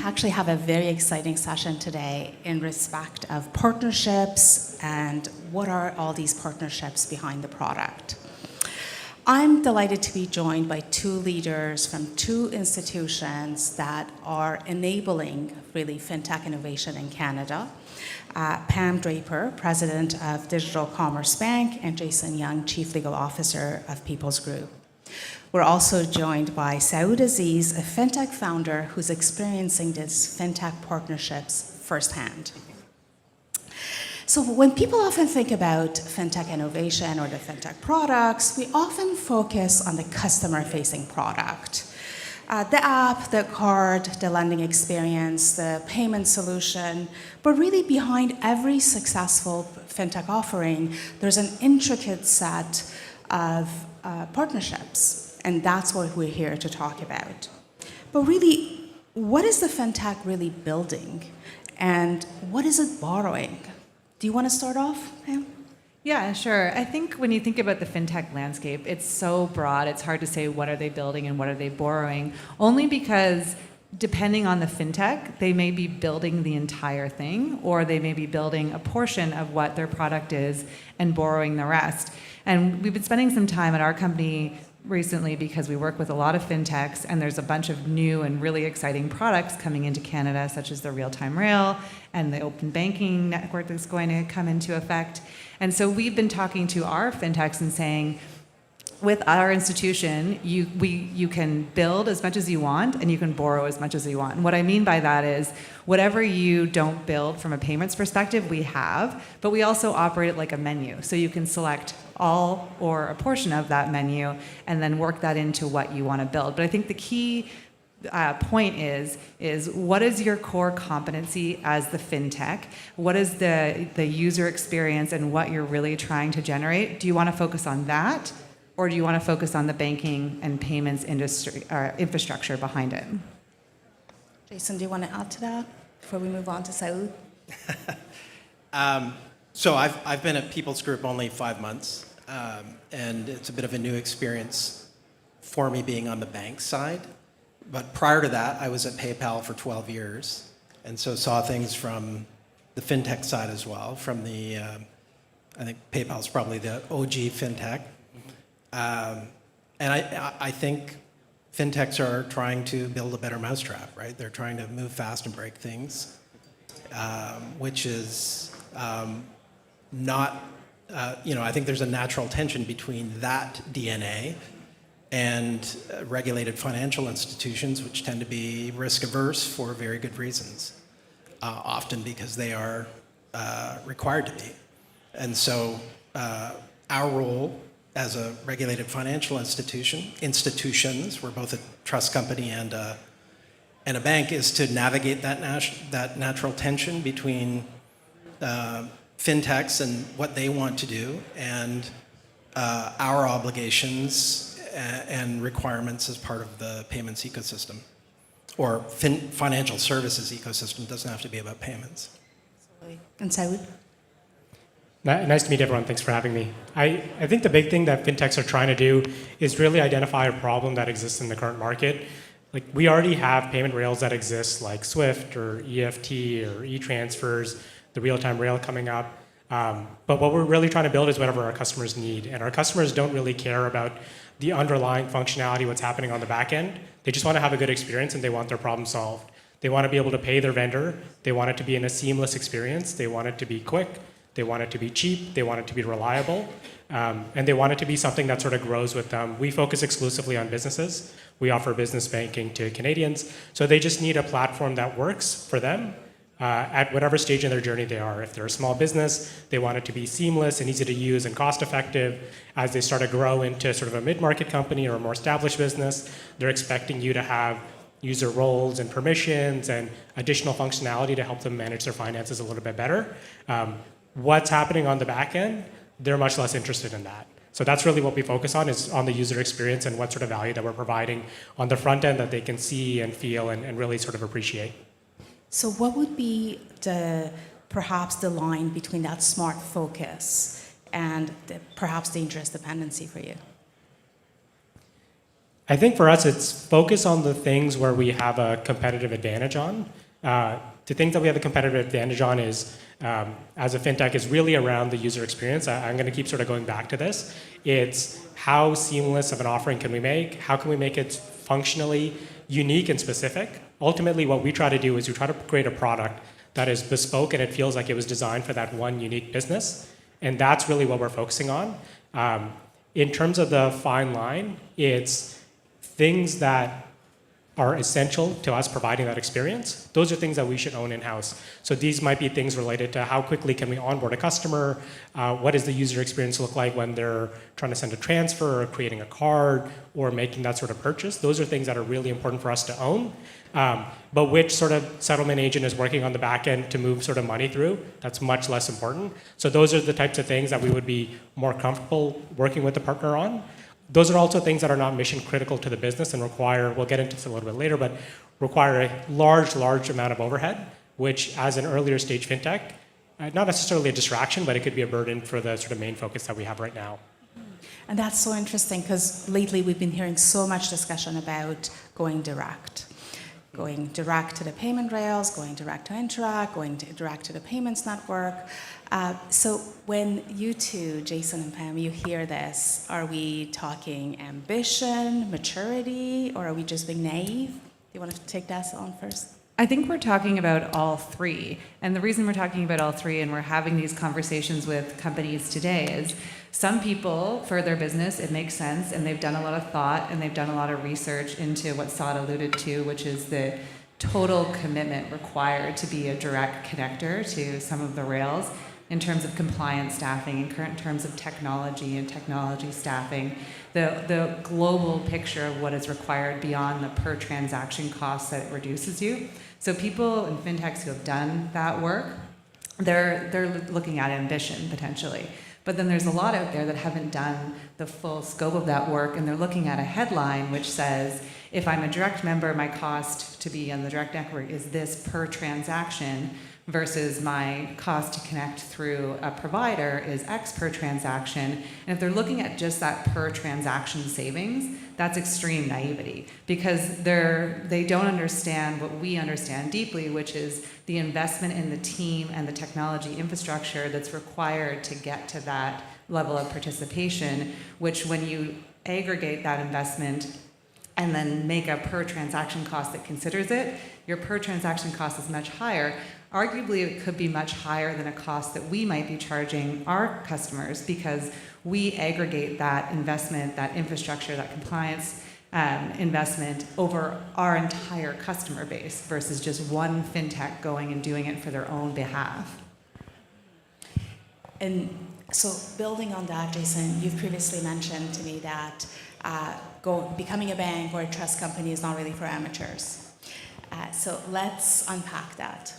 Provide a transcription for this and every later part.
actually have a very exciting session today in respect of partnerships and what are all these partnerships behind the product. I'm delighted to be joined by two leaders from two institutions that are enabling really fintech innovation in Canada. Pam Draper, President of Digital Commerce Bank, and Jason Young, Chief Legal Officer of People's Group. We're also joined by Saud Aziz, a fintech founder who's experiencing these fintech partnerships firsthand. So when people often think about fintech innovation or the fintech products, we often focus on the customer-facing product. The app, the card, the lending experience, the payment solution, but really behind every successful fintech offering, there's an intricate set of partnerships, and that's what we're here to talk about. But really, what is the fintech really building, and what is it borrowing? Do you want to start off, Pam? Yeah, sure. I think when you think about the fintech landscape, it's so broad, it's hard to say what are they building and what are they borrowing, only because depending on the fintech, they may be building the entire thing, or they may be building a portion of what their product is and borrowing the rest. And we've been spending some time at our company recently because we work with a lot of fintechs, and there's a bunch of new and really exciting products coming into Canada, such as the real-time rail and the open banking network that's going to come into effect. And so we've been talking to our fintechs and saying, with our institution, you can build as much as you want and you can borrow as much as you want. And what I mean by that is whatever you don't build from a payments perspective, we have, but we also operate it like a menu. So you can select all or a portion of that menu and then work that into what you want to build. But I think the key point is what is your core competency as the fintech? What is the user experience and what you're really trying to generate? Do you want to focus on that, or do you want to focus on the banking and payments industry or infrastructure behind it? Jason, do you want to add to that before we move on to Saud? So I've been at People's Group only 5 months, and it's a bit of a new experience for me being on the bank side. But prior to that, I was at PayPal for 12 years, and so saw things from the fintech side as well, from the, I think PayPal's probably the OG fintech. And I think fintechs are trying to build a better mousetrap, right? They're trying to move fast and break things, which is not, I think there's a natural tension between that DNA and regulated financial institutions, which tend to be risk averse for very good reasons, often because they are required to be. And so our role as a regulated financial institutions, we're both a trust company and a bank, is to navigate that natural tension between fintechs and what they want to do and our obligations and requirements as part of the payments ecosystem, or financial services ecosystem. It doesn't have to be about payments. And Saud? Nice to meet everyone. Thanks for having me. I think the big thing that fintechs are trying to do is really identify a problem that exists in the current market. Like, we already have payment rails that exist, like SWIFT or EFT or e-transfers, the real-time rail coming up. But what we're really trying to build is whatever our customers need. And our customers don't really care about the underlying functionality, what's happening on the back end. They just want to have a good experience and they want their problem solved. They want to be able to pay their vendor. They want it to be in a seamless experience. They want it to be quick. They want it to be cheap. They want it to be reliable. And they want it to be something that sort of grows with them. We focus exclusively on businesses. We offer business banking to Canadians. So they just need a platform that works for them at whatever stage in their journey they are. If they're a small business, they want it to be seamless and easy to use and cost effective. As they start to grow into sort of a mid-market company or a more established business, they're expecting you to have user roles and permissions and additional functionality to help them manage their finances a little bit better. What's happening on the back end, they're much less interested in that. So that's really what we focus on, is on the user experience and what sort of value that we're providing on the front end that they can see and feel and really sort of appreciate. So what would be perhaps the line between that smart focus and the perhaps dangerous dependency for you? I think for us, it's focus on the things where we have a competitive advantage on. The things that we have a competitive advantage on is, as a fintech, is really around the user experience. I'm going to keep sort of going back to this. It's how seamless of an offering can we make? How can we make it functionally unique and specific? Ultimately, what we try to do is we try to create a product that is bespoke and it feels like it was designed for that one unique business. And that's really what we're focusing on. In terms of the fine line, it's things that are essential to us providing that experience. Those are things that we should own in-house. So these might be things related to how quickly can we onboard a customer, what does the user experience look like when they're trying to send a transfer or creating a card or making that sort of purchase. Those are things that are really important for us to own. But which sort of settlement agent is working on the back end to move sort of money through, that's much less important. So those are the types of things that we would be more comfortable working with the partner on. Those are also things that are not mission critical to the business and require, we'll get into this a little bit later, but require a large amount of overhead, which as an earlier stage fintech, not necessarily a distraction, but it could be a burden for the sort of main focus that we have right now. And that's so interesting because lately we've been hearing so much discussion about going direct. Going direct to the payment rails, going direct to Interact, direct to the payments network. So when you two, Jason and Pam, you hear this, are we talking ambition, maturity, or are we just being naive? Do you want to take that on first? I think we're talking about all three. And the reason we're talking about all three and we're having these conversations with companies today is some people, for their business, it makes sense and they've done a lot of thought and they've done a lot of research into what Saud alluded to, which is the total commitment required to be a direct connector to some of the rails in terms of compliance staffing, in current terms of technology and technology staffing, the global picture of what is required beyond the per transaction costs that it reduces you. So people in fintechs who have done that work, they're looking at ambition potentially. But then there's a lot out there that haven't done the full scope of that work, and they're looking at a headline which says, if I'm a direct member, my cost to be on the direct network is this per transaction, versus my cost to connect through a provider is X per transaction. And if they're looking at just that per transaction savings, that's extreme naivety because they don't understand what we understand deeply, which is the investment in the team and the technology infrastructure that's required to get to that level of participation, which when you aggregate that investment and then make a per transaction cost that considers it, your per transaction cost is much higher. Arguably, it could be much higher than a cost that we might be charging our customers because we aggregate that investment, that infrastructure, that compliance investment over our entire customer base versus just one fintech going and doing it for their own behalf. And so building on that, Jason, you've previously mentioned to me that becoming a bank or a trust company is not really for amateurs. So let's unpack that.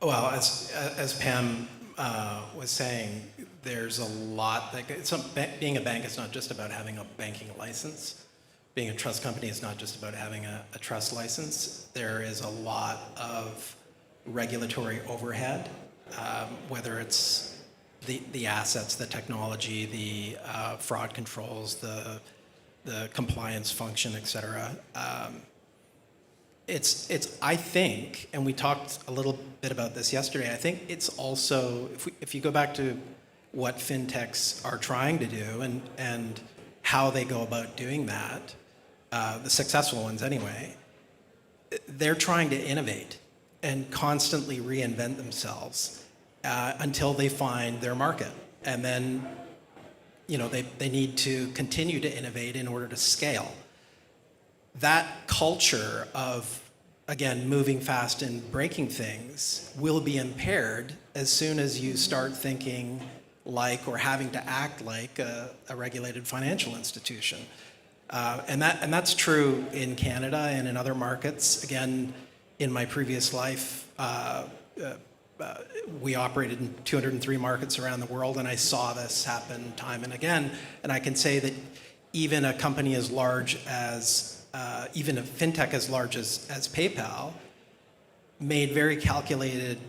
Well, as Pam was saying, there's a lot that being a bank is not just about having a banking license. Being a trust company is not just about having a trust license. There is a lot of regulatory overhead, whether it's the assets, the technology, the fraud controls, the compliance function, et cetera. It's I think, and we talked a little bit about this yesterday, I think it's also, if you go back to what fintechs are trying to do and how they go about doing that, the successful ones anyway, they're trying to innovate and constantly reinvent themselves until they find their market. And then, they need to continue to innovate in order to scale. That culture of, again, moving fast and breaking things will be impaired as soon as you start thinking like or having to act like a regulated financial institution. And that's true in Canada and in other markets. Again, in my previous life, we operated in 203 markets around the world, and I saw this happen time and again. And I can say that even a company as large as even a fintech as large as PayPal made very calculated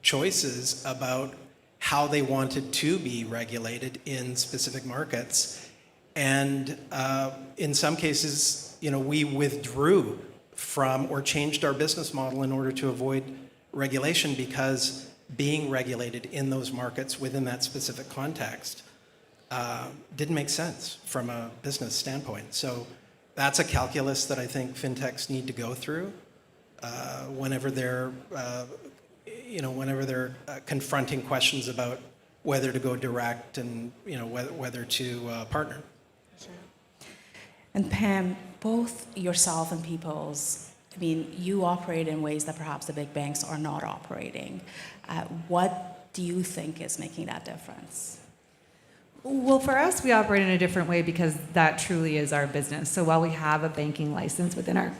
choices about how they wanted to be regulated in specific markets. And in some cases, we withdrew from or changed our business model in order to avoid regulation, because being regulated in those markets within that specific context didn't make sense from a business standpoint. So that's a calculus that I think fintechs need to go through whenever they're confronting questions about whether to go direct and whether to partner. And Pam, both yourself and Peoples, you operate in ways that perhaps the big banks are not operating. What do you think is making that difference? Well, for us, we operate in a different way because that truly is our business. So while we have a banking license within our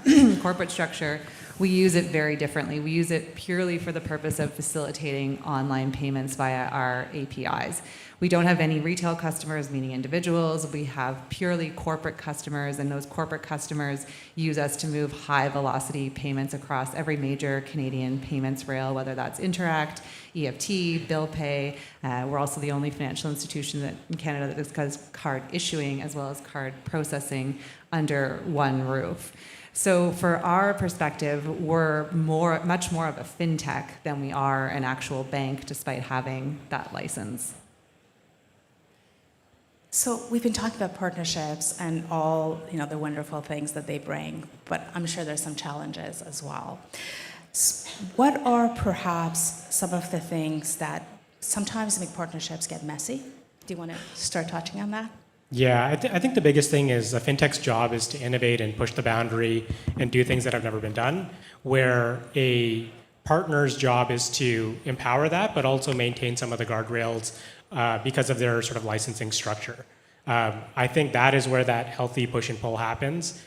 corporate structure, we use it very differently. We use it purely for the purpose of facilitating online payments via our APIs. We don't have any retail customers, meaning individuals. We have purely corporate customers, and those corporate customers use us to move high-velocity payments across every major Canadian payments rail, whether that's Interact, EFT, bill pay. We're also the only financial institution in Canada that does card issuing as well as card processing under one roof. So for our perspective, we're much more of a fintech than we are an actual bank, despite having that license. So we've been talking about partnerships and all the wonderful things that they bring, but I'm sure there's some challenges as well. What are perhaps some of the things that sometimes make partnerships get messy? Do you want to start touching on that? Yeah, I think the biggest thing is a fintech's job is to innovate and push the boundary and do things that have never been done, where a partner's job is to empower that, but also maintain some of the guardrails because of their sort of licensing structure. I think that is where that healthy push and pull happens,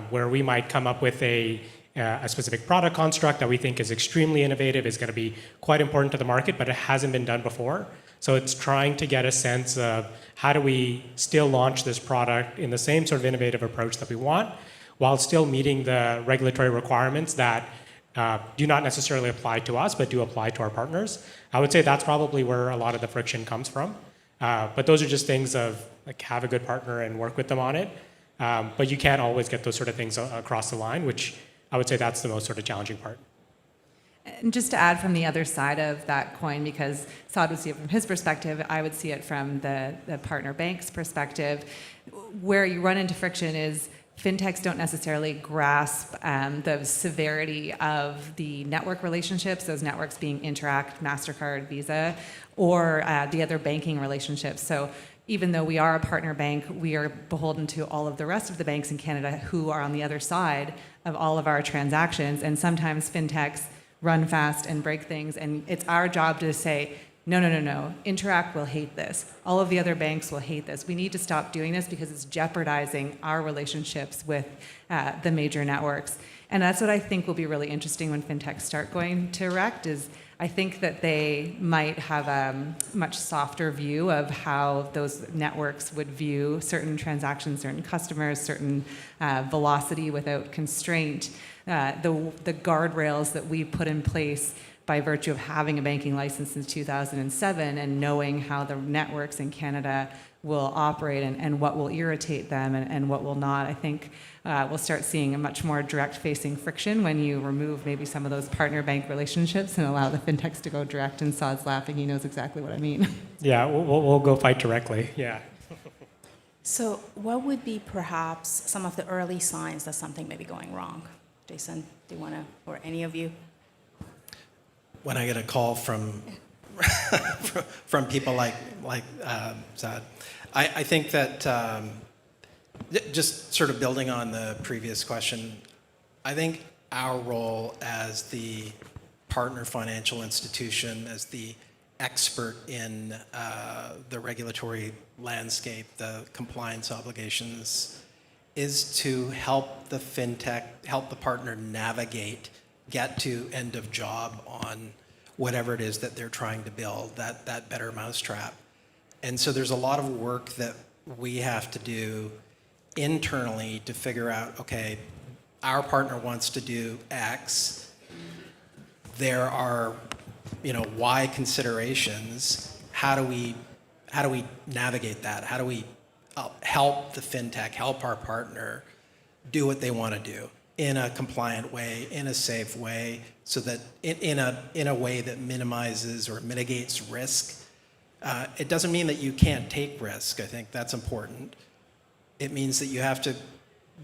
where we might come up with a specific product construct that we think is extremely innovative, is going to be quite important to the market, but it hasn't been done before. So it's trying to get a sense of how do we still launch this product in the same sort of innovative approach that we want, while still meeting the regulatory requirements that do not necessarily apply to us, but do apply to our partners. I would say that's probably where a lot of the friction comes from. But those are just things of have a good partner and work with them on it. But you can't always get those sort of things across the line, which I would say that's the most sort of challenging part. And just to add from the other side of that coin, because Saud would see it from his perspective, I would see it from the partner bank's perspective. Where you run into friction is fintechs don't necessarily grasp the severity of the network relationships, those networks being Interact, MasterCard, Visa, or the other banking relationships. So even though we are a partner bank, we are beholden to all of the rest of the banks in Canada who are on the other side of all of our transactions. And sometimes fintechs run fast and break things, and it's our job to say, no, Interact will hate this. All of the other banks will hate this. We need to stop doing this because it's jeopardizing our relationships with the major networks. And that's what I think will be really interesting when fintechs start going direct, is I think that they might have a much softer view of how those networks would view certain transactions, certain customers, certain velocity without constraint. The guardrails that we put in place by virtue of having a banking license since 2007 and knowing how the networks in Canada will operate and what will irritate them and what will not, I think we'll start seeing a much more direct-facing friction when you remove maybe some of those partner bank relationships and allow the fintechs to go direct. And Saud's laughing, he knows exactly what I mean. Yeah, we'll go fight directly, yeah. So what would be perhaps some of the early signs that something may be going wrong? Jason, do you want to, or any of you? When I get a call from from people like Saud, I think that just sort of building on the previous question, I think our role as the partner financial institution, as the expert in the regulatory landscape, the compliance obligations, is to help the fintech, help the partner navigate, get to end of job on whatever it is that they're trying to build, that better mousetrap. And so there's a lot of work that we have to do internally to figure out, okay, our partner wants to do X. There are, Y considerations. How do we navigate that? How do we help the fintech, help our partner do what they want to do in a compliant way, in a safe way, so that in a way that minimizes or mitigates risk. It doesn't mean that you can't take risk. I think that's important. It means that you have to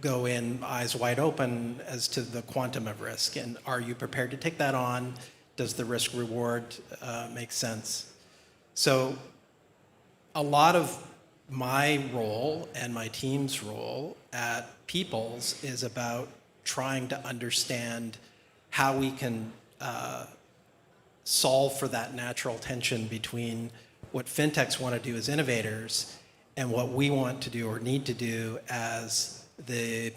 go in eyes wide open as to the quantum of risk, and are you prepared to take that on? Does the risk reward make sense? So a lot of my role and my team's role at Peoples is about trying to understand how we can solve for that natural tension between what fintechs want to do as innovators and what we want to do or need to do as the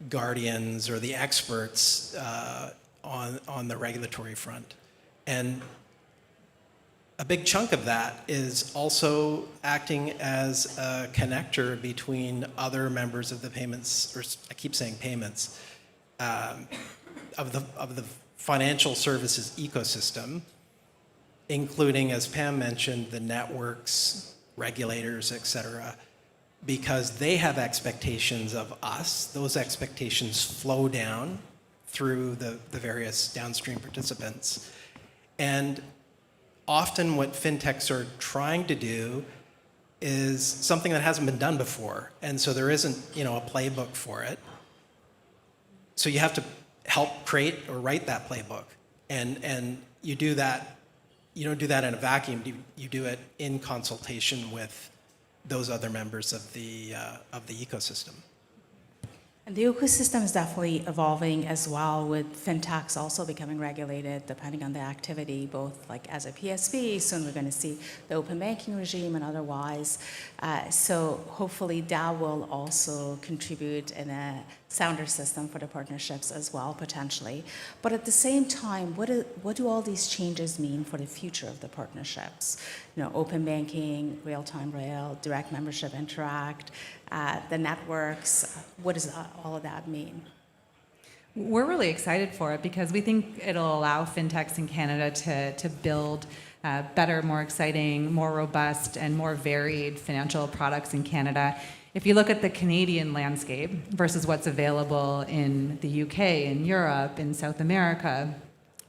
guardians or the experts on the regulatory front. And a big chunk of that is also acting as a connector between other members of the payments, or I keep saying payments, of the financial services ecosystem, including, as Pam mentioned, the networks, regulators, et cetera, because they have expectations of us. Those expectations flow down through the various downstream participants. And often what fintechs are trying to do is something that hasn't been done before. And so there isn't, a playbook for it. So you have to help create or write that playbook. And you do that, you don't do that in a vacuum. You do it in consultation with those other members of the ecosystem. And the ecosystem is definitely evolving as well, with fintechs also becoming regulated depending on the activity, both like as a PSP, soon we're going to see the open banking regime and otherwise. So hopefully that will also contribute in a sounder system for the partnerships as well, potentially. But at the same time, what do all these changes mean for the future of the partnerships? Open banking, real-time rail, direct membership interact, the networks. What does all of that mean? We're really excited for it because we think it'll allow fintechs in Canada to build better, more exciting, more robust, and more varied financial products in Canada. If you look at the Canadian landscape versus what's available in the UK, in Europe, in South America,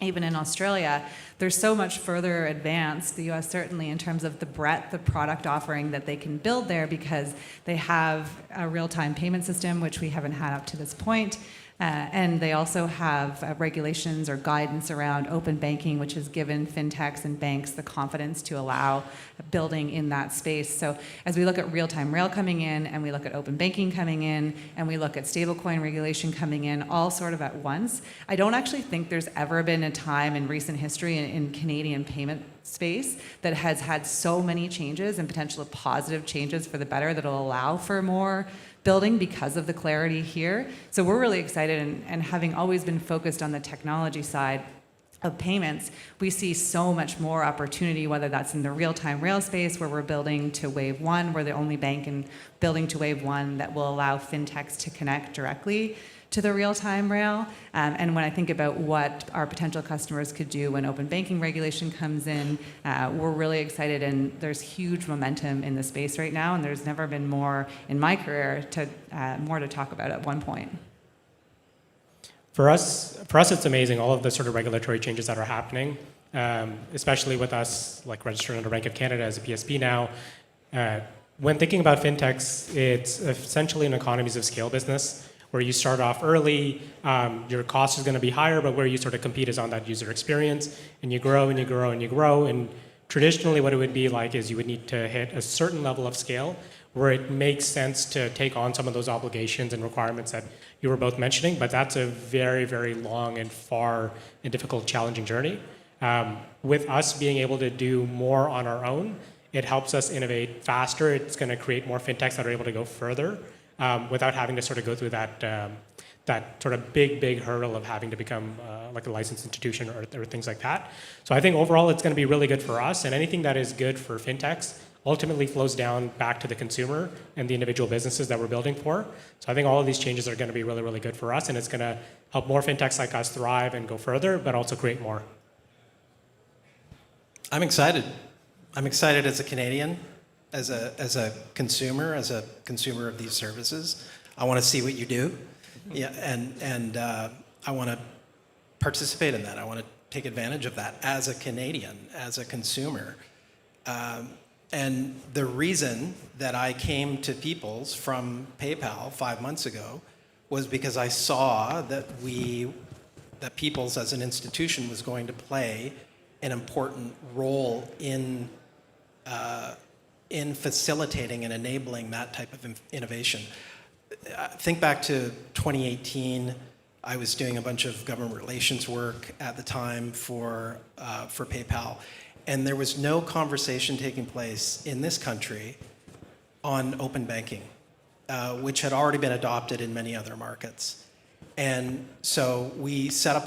even in Australia, they're so much further advanced, the US certainly, in terms of the breadth of product offering that they can build there, because they have a real-time payment system, which we haven't had up to this point. And they also have regulations or guidance around open banking, which has given fintechs and banks the confidence to allow building in that space. So as we look at real-time rail coming in, and we look at open banking coming in, and we look at stablecoin regulation coming in, all sort of at once, I don't actually think there's ever been a time in recent history in Canadian payment space that has had so many changes and potential positive changes for the better that will allow for more building because of the clarity here. So we're really excited, and having always been focused on the technology side of payments, we see so much more opportunity, whether that's in the real-time rail space where we're building to Wave 1, we're the only bank in building to Wave 1 that will allow fintechs to connect directly to the real-time rail. And when I think about what our potential customers could do when open banking regulation comes in, we're really excited, and there's huge momentum in the space right now, and there's never been more in my career more to talk about at one point. For us, it's amazing, all of the sort of regulatory changes that are happening, especially with us like registered under Bank of Canada as a PSP now. When thinking about fintechs, it's essentially an economies of scale business, where you start off early, your cost is going to be higher, but where you sort of compete is on that user experience, and you grow and you grow and you grow. And traditionally what it would be like is you would need to hit a certain level of scale where it makes sense to take on some of those obligations and requirements that you were both mentioning, but that's a very, very long and far and difficult, challenging journey. With us being able to do more on our own, it helps us innovate faster. It's going to create more fintechs that are able to go further, without having to sort of go through that sort of big hurdle of having to become like a licensed institution or things like that. So I think overall it's going to be really good for us, and anything that is good for fintechs ultimately flows down back to the consumer and the individual businesses that we're building for. So I think all of these changes are going to be really, really good for us, and it's going to help more fintechs like us thrive and go further, but also create more. I'm excited. I'm excited as a Canadian. as a consumer of these services. I want to see what you do, yeah, and I want to participate in that. I want to take advantage of that as a Canadian, as a consumer. And the reason that I came to Peoples from PayPal 5 months ago was because I saw that Peoples as an institution was going to play an important role in facilitating and enabling that type of innovation. Think back to 2018. I was doing a bunch of government relations work at the time for PayPal, and there was no conversation taking place in this country on open banking, which had already been adopted in many other markets. And so we set up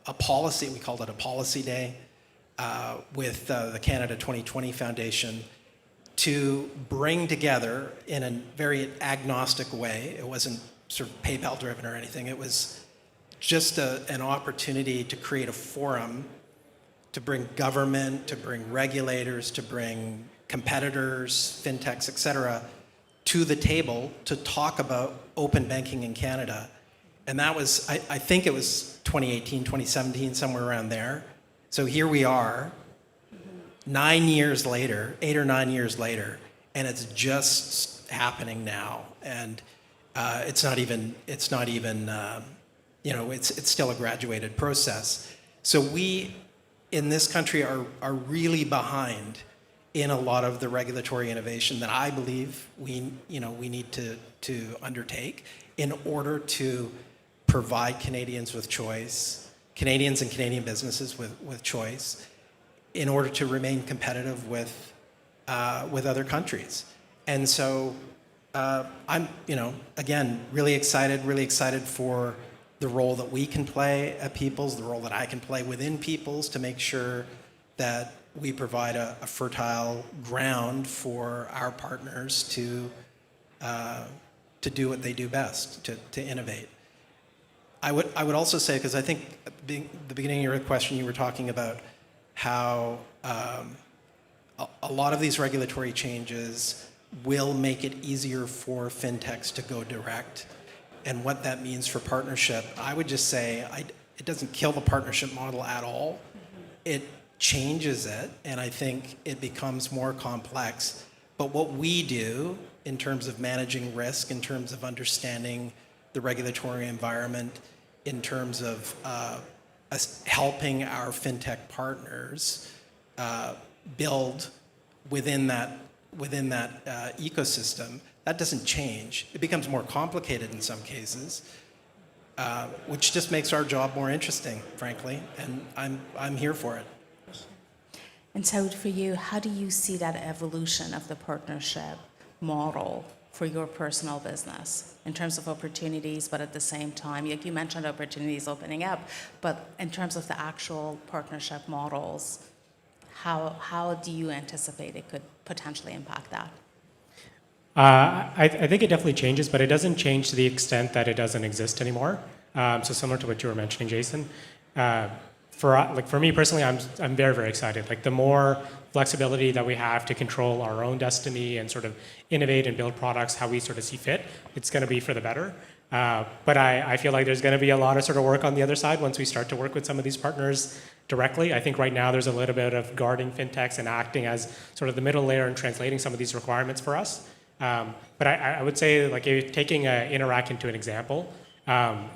a policy, we called it a policy day, with the Canada 2020 Foundation to bring together in a very agnostic way. It wasn't sort of PayPal driven or anything. It was just an opportunity to create a forum to bring government, to bring regulators, to bring competitors, fintechs, et cetera, to the table to talk about open banking in Canada. And that was, I think it was 2018, 2017, somewhere around there. So here we are, 9 years later, 8 or 9 years later, and it's just happening now. And it's not even it's still a graduated process. So we, in this country, are really behind in a lot of the regulatory innovation that I believe we need to undertake in order to provide Canadians with choice, Canadians and Canadian businesses with choice, in order to remain competitive with other countries. And so I'm, again, really excited for the role that we can play at Peoples, the role that I can play within Peoples to make sure that we provide a fertile ground for our partners to do what they do best, to innovate. I would also say, because I think at the beginning of your question, you were talking about how a lot of these regulatory changes will make it easier for fintechs to go direct, and what that means for partnership. I would just say it doesn't kill the partnership model at all. It changes it, and I think it becomes more complex. But what we do in terms of managing risk, in terms of understanding the regulatory environment, in terms of us helping our fintech partners build within that ecosystem, that doesn't change. It becomes more complicated in some cases, which just makes our job more interesting, frankly, and I'm here for it. And so for you, how do you see that evolution of the partnership model for your personal business in terms of opportunities, but at the same time, like you mentioned opportunities opening up, but in terms of the actual partnership models, how do you anticipate it could potentially impact that? I think it definitely changes, but it doesn't change to the extent that it doesn't exist anymore. So similar to what you were mentioning, Jason. For me personally, I'm very, very excited. Like the more flexibility that we have to control our own destiny and sort of innovate and build products how we sort of see fit, it's going to be for the better. But I feel like there's going to be a lot of sort of work on the other side once we start to work with some of these partners directly. I think right now there's a little bit of guarding fintechs and acting as sort of the middle layer and translating some of these requirements for us. But I would say, like taking Interac into an example,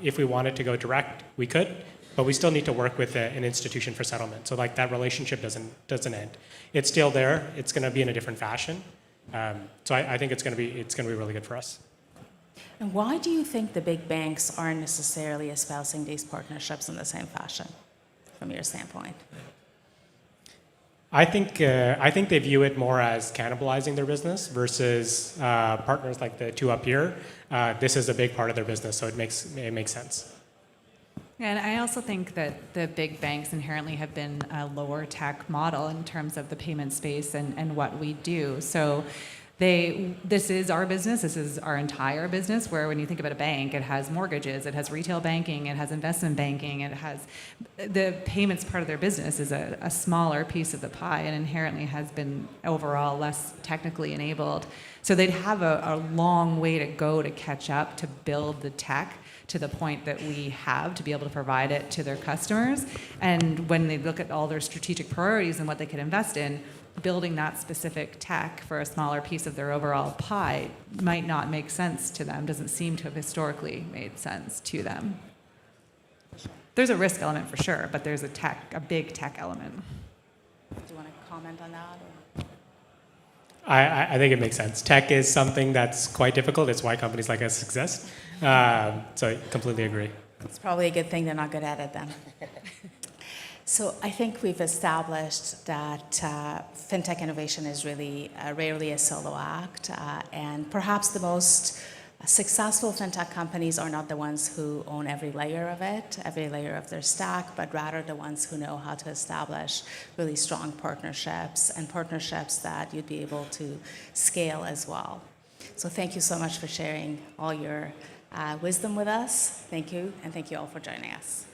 if we wanted to go direct, we could, but we still need to work with an institution for settlement. So like that relationship doesn't end. It's still there. It's going to be in a different fashion. So I think it's going to be really good for us. And why do you think the big banks aren't necessarily espousing these partnerships in the same fashion, from your standpoint? I think they view it more as cannibalizing their business versus partners like the two up here. This is a big part of their business, so it makes sense. And I also think that the big banks inherently have been a lower tech model in terms of the payment space and what we do. So This is our business. This is our entire business, where when you think about a bank, it has mortgages, it has retail banking, it has investment banking, it has the payments part of their business is a smaller piece of the pie and inherently has been overall less technically enabled. So they'd have a long way to go to catch up to build the tech to the point that we have to be able to provide it to their customers. And when they look at all their strategic priorities and what they could invest in, building that specific tech for a smaller piece of their overall pie might not make sense to them, doesn't seem to have historically made sense to them. There's a risk element for sure, but there's a big tech element. Do you want to comment on that? Or? I think it makes sense. Tech is something that's quite difficult. It's why companies like us exist. So I completely agree. It's probably a good thing they're not good at it then. So I think we've established that fintech innovation is really rarely a solo act, and perhaps the most successful fintech companies are not the ones who own every layer of it, every layer of their stack, but rather the ones who know how to establish really strong partnerships and partnerships that you'd be able to scale as well. So thank you so much for sharing all your wisdom with us. Thank you, and thank you all for joining us.